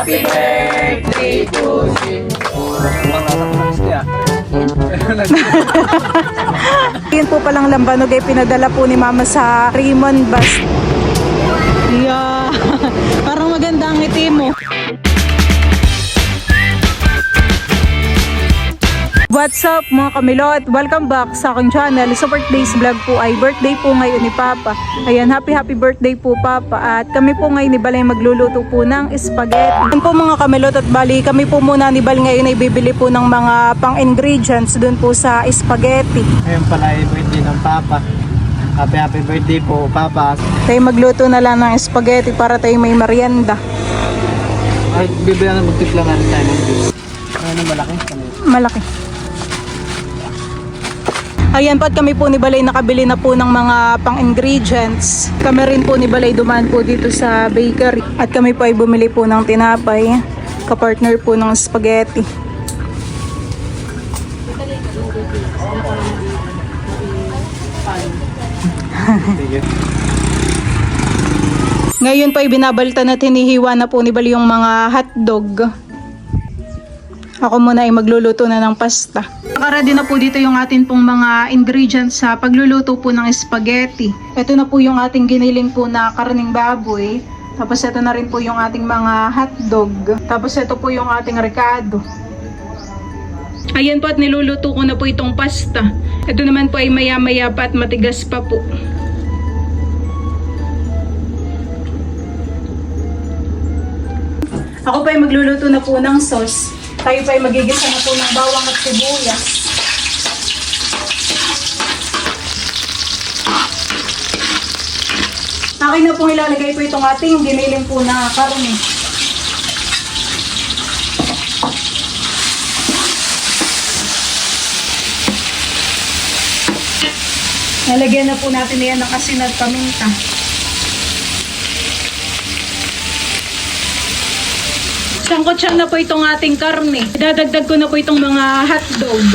Happy birthday to you. Yun po palang lambanog ay pinadala po ni Mama sa Raymond Bus. Yeah. Parang maganda ang ngiti mo. What's up mga kamilot? Welcome back sa aking channel. Sa birthday's vlog po ay birthday po ngayon ni Papa. Ayan, happy birthday po Papa. At kami po ngayon ni Balay magluluto po ng spaghetti. Ayan po mga kamilot at bali, kami po muna ni Bal ngayon ay bibili po ng mga pang-ingredients dun po sa spaghetti. Ngayon pala ay birthday ng Papa. Happy birthday po Papa. Tayo magluto na lang ng spaghetti para tayo may merienda. Ay, bibigyan na magtiplangan tayo ng juice. Ano malaki? Malaki. Ayan po at kami po ni Balay nakabili na po ng mga pang-ingredients. Kami rin po ni Balay dumaan po dito sa bakery. At kami po ay bumili po ng tinapay. Kapartner po ng spaghetti. Ngayon po ay binabaltan at hinihiwa na po ni Balay yung mga hotdog. Ako muna ay magluluto na ng pasta. Naka-ready na po dito yung atin pong mga ingredients sa pagluluto po ng spaghetti. Ito na po yung ating giniling po na karning baboy. Tapos ito na rin po yung ating mga hotdog. Tapos ito po yung ating ricado. Ayan po at niluluto ko na po itong pasta. Ito naman po ay maya-maya pa at matigas pa po. Ako pa ay magluluto na po ng sauce. Tayo pa ay magigisa na po ng bawang at sibuyas. Akin na pong ilalagay po itong ating giniling po na karne. Nalagyan na po natin yan ng asin at paminta. Sangkotsan na po itong ating karne. Dadagdag ko na po itong mga hotdog.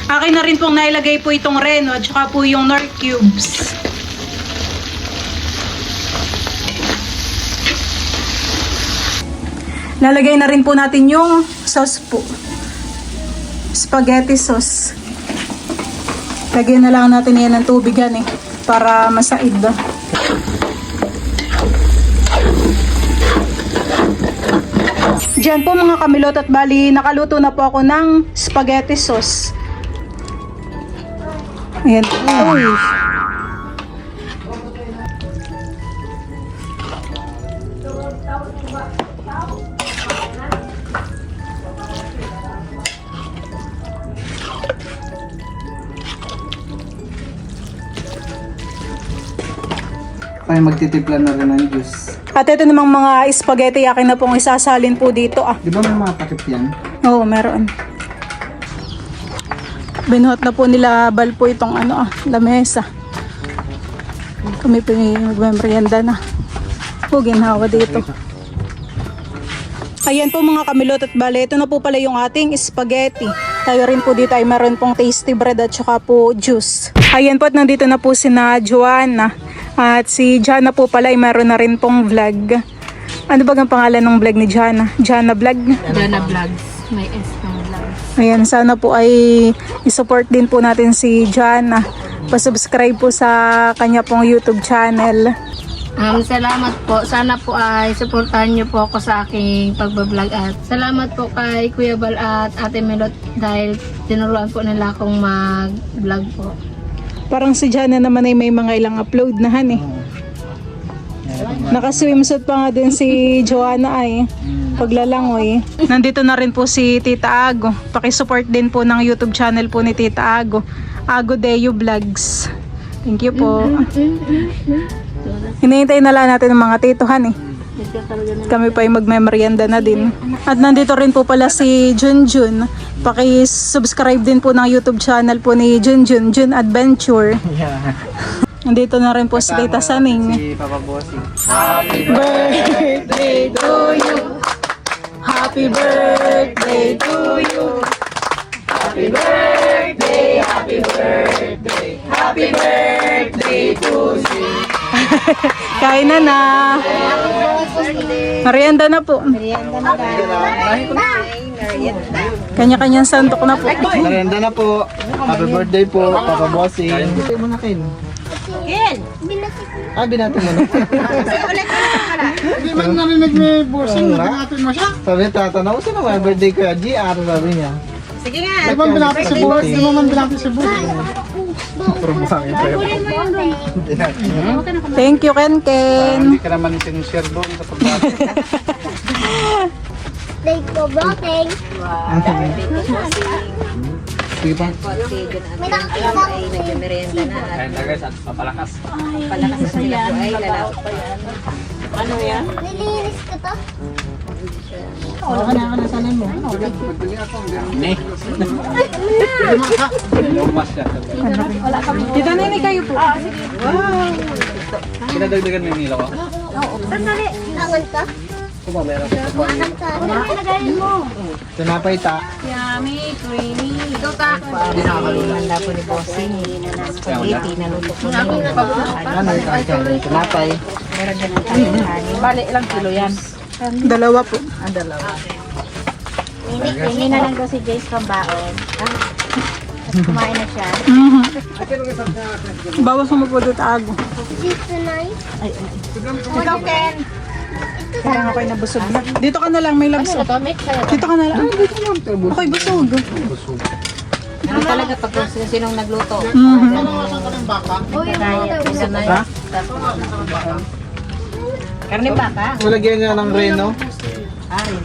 Akin na rin pong nailagay po itong reno at saka po yung nor cubes. Lalagay na rin po natin yung sauce po. Spaghetti sauce. Lagyan na lang natin yan ng tubig yan para masaid. Diyan po mga kamilot at bali nakaluto na po ako ng spaghetti sauce. Ayan. Uy. Ay, magtitipla na rin ng juice. At ito namang mga spaghetti akin na pong isasalin po dito. Di ba may mga takip yan? Oo, meron. Binuhat na po nila Bal po itong lamesa. Kami po yung magmemorienda na. O, ginhawa dito. Ayan po mga kamilot at bale, ito na po pala yung ating spaghetti. Tayo rin po dito ay meron pong tasty bread at saka po juice. Ayan po at nandito na po si na Joanna. At si Jana po pala ay meron na rin pong vlog. Ano ba ang pangalan ng vlog ni Jana? Jana Vlog? Jana Vlogs. May S ng vlogs. Ayan, sana po ay isupport din po natin si Jana. Pa-subscribe po sa kanya pong YouTube channel. Salamat po. Sana po ay supportahan niyo po ako sa aking pagbablog at salamat po kay Kuya Bal at Ate Melot dahil tinuruan po nila akong mag-vlog po. Parang si Jana naman ay may mga ilang upload na Naka-swimsuit pa nga din si Joanna ay paglalangoy. Nandito na rin po si Tita Ago. Paki-support din po ng YouTube channel po ni Tita Ago. Ago Deo Vlogs. Thank you po. Hinihintay na lang natin ng mga titohan Kami pa ay magmemorienda na din. At nandito rin po pala si Junjun. Paki-subscribe din po ng YouTube channel po ni Junjun, Jun Adventure. Nandito na rin po si Tita Saning. Si Papa Bossing. Birthday to you. Happy birthday to you. Happy birthday, happy birthday, happy birthday to you. Kain na na. Merienda na po. Kanya-kanyang santok na po. Narenda na po. Happy birthday po, Papa Bossing. Hindi mo na Ken. Ah, binati mo na. Hindi man narinig ni Bossing, natin mo siya. Sabi niya, tatanaw, sino ba birthday ko? GR, sabi niya. Di ba binati si Bossing? Di mo man binati si Bossing. Thank you, Ken Ken. Hindi ka naman sinishare doon sa pagbati. Thank you, Bossing. Sige pa. May nakakita ko. Nagmerienda na at palakas na sila po ay lalaki pa yan. Ano yan? Nilinis ko to. Lumas ka. Tita Nene, kayo po. Kinadagdagan mo yung nila ko? Sandali. Angon ka? Anong ka? Ano nilagayin mo? Tinapay ta. Yummy, creamy. Ito ta. Handa po ni Bossing. Spaghetti, naluto po na yun. Ano yung kakain? Tinapay. Meron din ang kanin. Bali, ilang kilo yan? Dalawa po. Ang dalawa. Hindi na lang daw si Jace pambaon. Tapos kumain na siya. Bawas mo po dito ago. Cheese tonight. Ikaw, Ken. Parang ako'y nabusog na. Dito ka na lang, may labso. Dito ka na lang. Ako'y busog. Ano talaga pag sinong nagluto? Ha? Karne baka? Malagyan niya ng reno. Arin.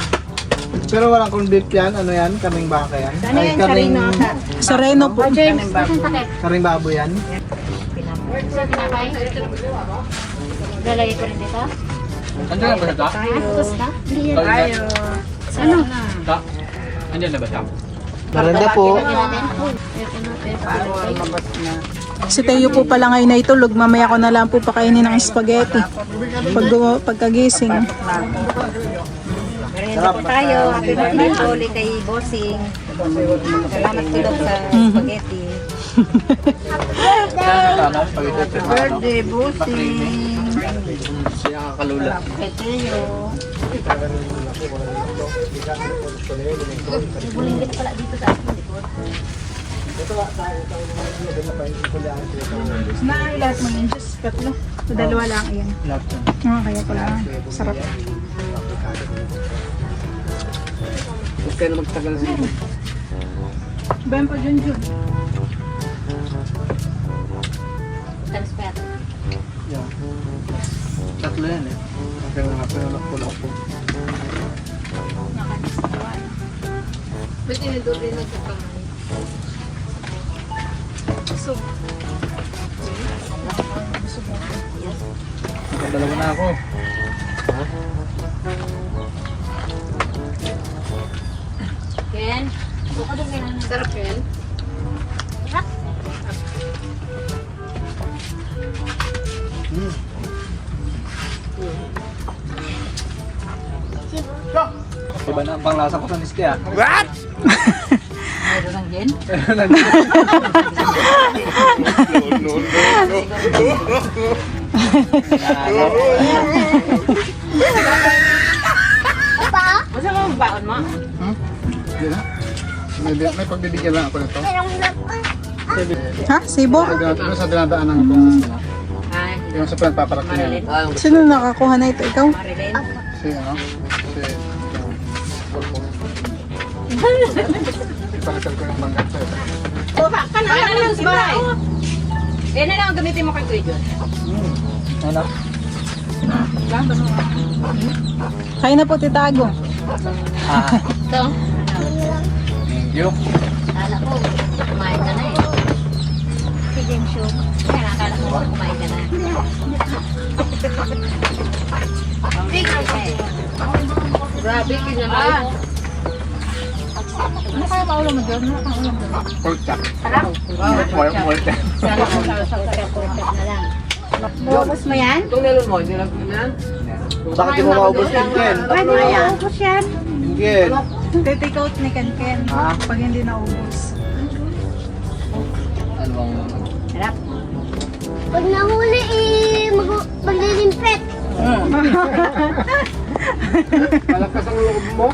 Pero walang corned beef yan. Ano yan? Kaming baka yan? Ano yan? Sarino? Sa Reno po. Karing baboy yan? Lalagay ko rin dito. Andiyan na ba ito? Tapos na? Tayo. Ano? Andiyan na ba ito? Narenda po. Si Teo po pala ngayon na itulog. Mamaya ko na lang po pakainin ng spaghetti. Pagkagising. Merienda po tayo. Happy birthday po ulit kay Bossing. Salamat tulog sa spaghetti. Birthday, Bossing. Siya kakalula. Kay Teo. Bulinggit pala dito sa akin. Lahat mo yun, just tatlo. Dalawa lang yan. Lahat yan. Kaya pala. Sarap. Huwag kayo na magtagal sa ito. Ben pa dyan dyan. Transfer. Yan. Tatlo yan eh. Kaya nga pinulak po. Ba't tinidori na ito kamay? Dalawa na ako. Ken, buka doon kailangan. Sarap yan. Iba na ang panglasa ko sa niski ah. Meron ng gin? Basta mo ang baon mo? Hindi na. May pagbibigyan lang ako nito. Ha? Sibo? Ano sa dinadaanan ko? Ay, Yung sa pinagpaparating niya. Marilyn. Sino nakakuha na ito? Ikaw? Marilyn. Si ano? Ipalitan ko yung mangga sa'yo. Paano na lang sa bahay? Eh, na lang ang gamitin mo kay Kuya John. Ano? Kain na po, Titago. Ah. Ito. Thank you. Kala ko, kumain ka na eh. Si James Show. Kaya nakakala ko kumain ka na. Grabe, kinamay. Ano kaya Pork chop. Sarap. Pork chop. Bukas mo yan? Itong melon mo, hindi lang yan? Bakit di mo maubos yung Ken? Pwede mo maubos yan. Ken. Take out ni Ken Ha? pag hindi naubos. Ano bang... Sarap. Pag nahuli maglilimpet. Malakas ang loob mo.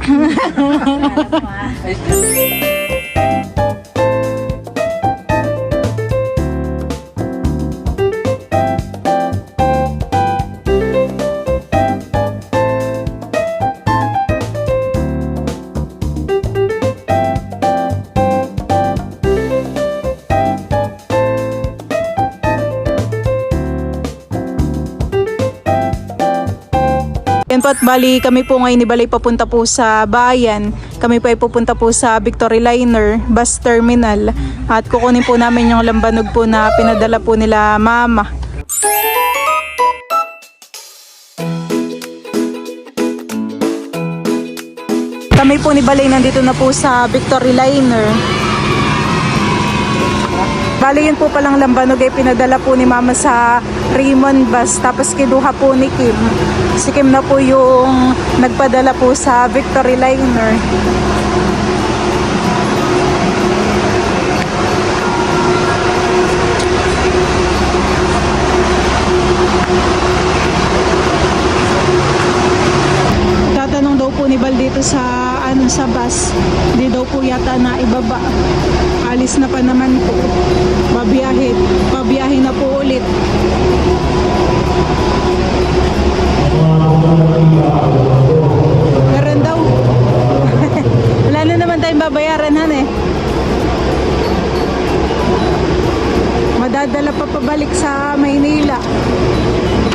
Yan po at bali kami po ngayon ni Balay papunta po sa bayan. Kami po ay pupunta po sa Victory Liner Bus Terminal at kukunin po namin yung lambanog po na pinadala po nila mama. Kami po ni Balay nandito na po sa Victory Liner. Bali yun po palang lambanog ay pinadala po ni mama sa Raymond Bus tapos kinuha po ni Kim. Si Kim na po yung nagpadala po sa Victory Liner. Tatanong daw po ni Bal dito sa sa bus. Hindi daw po yata na ibaba. Alis na pa naman po. Pabiyahe na po ulit. Meron daw. Wala na naman tayong babayaran, han eh. Madadala pa pabalik sa Maynila.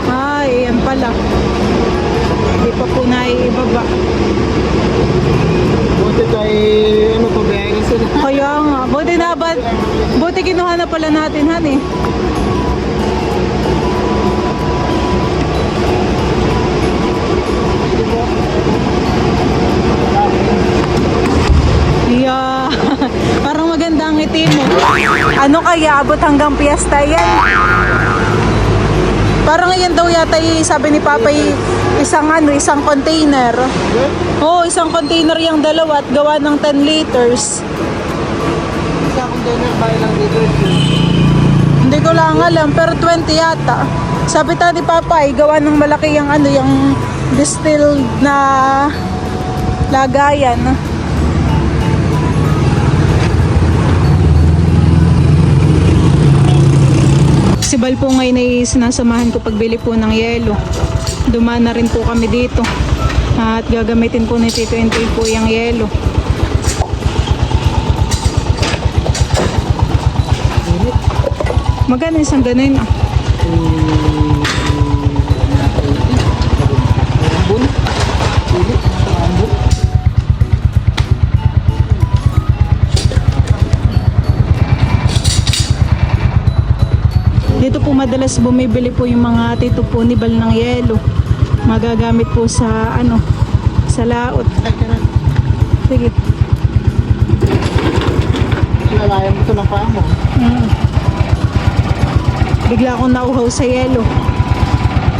Ay, yan pala. Hindi pa po naiibaba. Buti tayo, pabayagin sila. Kaya nga, buti kinuha na pala natin, han eh. Yeah. Parang maganda ang ngiti mo. Ano kaya, abot hanggang piyesta yan? Parang ngayon daw yata sabi ni Papa isang container. Oo, isang container yung dalawa at gawa ng 10 liters. Isang container ba ilang liters? Hindi ko lang alam, pero 20 yata. Sabi ta ni Papa gawa ng malaki yung yung distilled na lagayan. Si Bal po ngayon ay sinasamahan ko pagbili po ng yelo. Dumaan na rin po kami dito. At gagamitin po ni Tito Entoy po yung yelo. Magkano isang ganun ah? Dito po madalas bumibili po yung mga tito po ni Bal ng yelo. Magagamit po sa sa laot. Sige. Kinalayan mo ito ng paa mo. Bigla akong nauhaw sa yelo.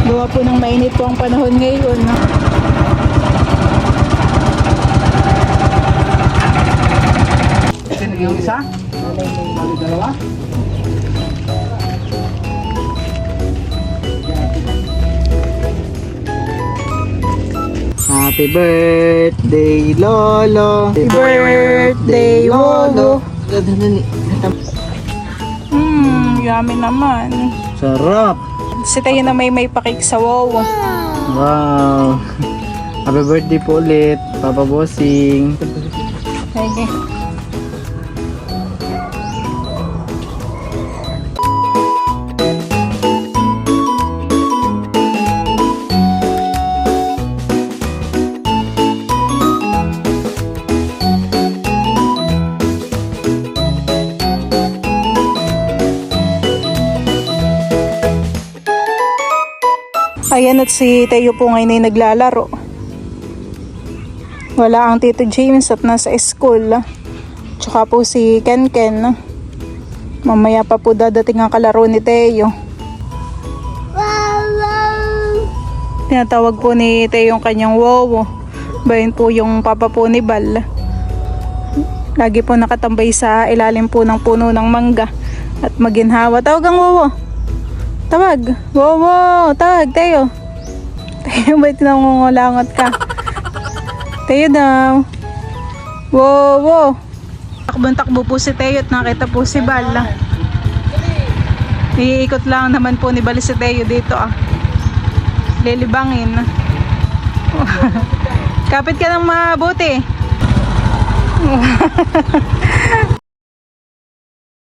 Gawa po ng mainit po ang panahon ngayon. Yung isa? Bali dalawa? Happy birthday, Lolo! Happy birthday, Lolo! Yummy naman. Sarap! Si tayo na may pakik sa wow. Wow! Happy birthday po ulit, Papa Bossing! Sige. Ayan at si Teo po ngayon ay naglalaro. Wala ang Tito James at nasa school. Tsaka po si Ken Ken. Mamaya pa po dadating ang kalaro ni Teo. Tinatawag po ni Teo yung kanyang wowo. Bayan po yung papa po ni Bal. Lagi po nakatambay sa ilalim po ng puno ng mangga at maginhawa. Tawag ang wowo. Tawag. Wowo. Tawag, Teo. Teo, ba't nangungulangot ka? Teo daw. Wowo. Takbo po si Teo at nakita po si Bal. Iikot lang naman po ni Bal si Teo dito lilibangin. Kapit ka ng mabuti.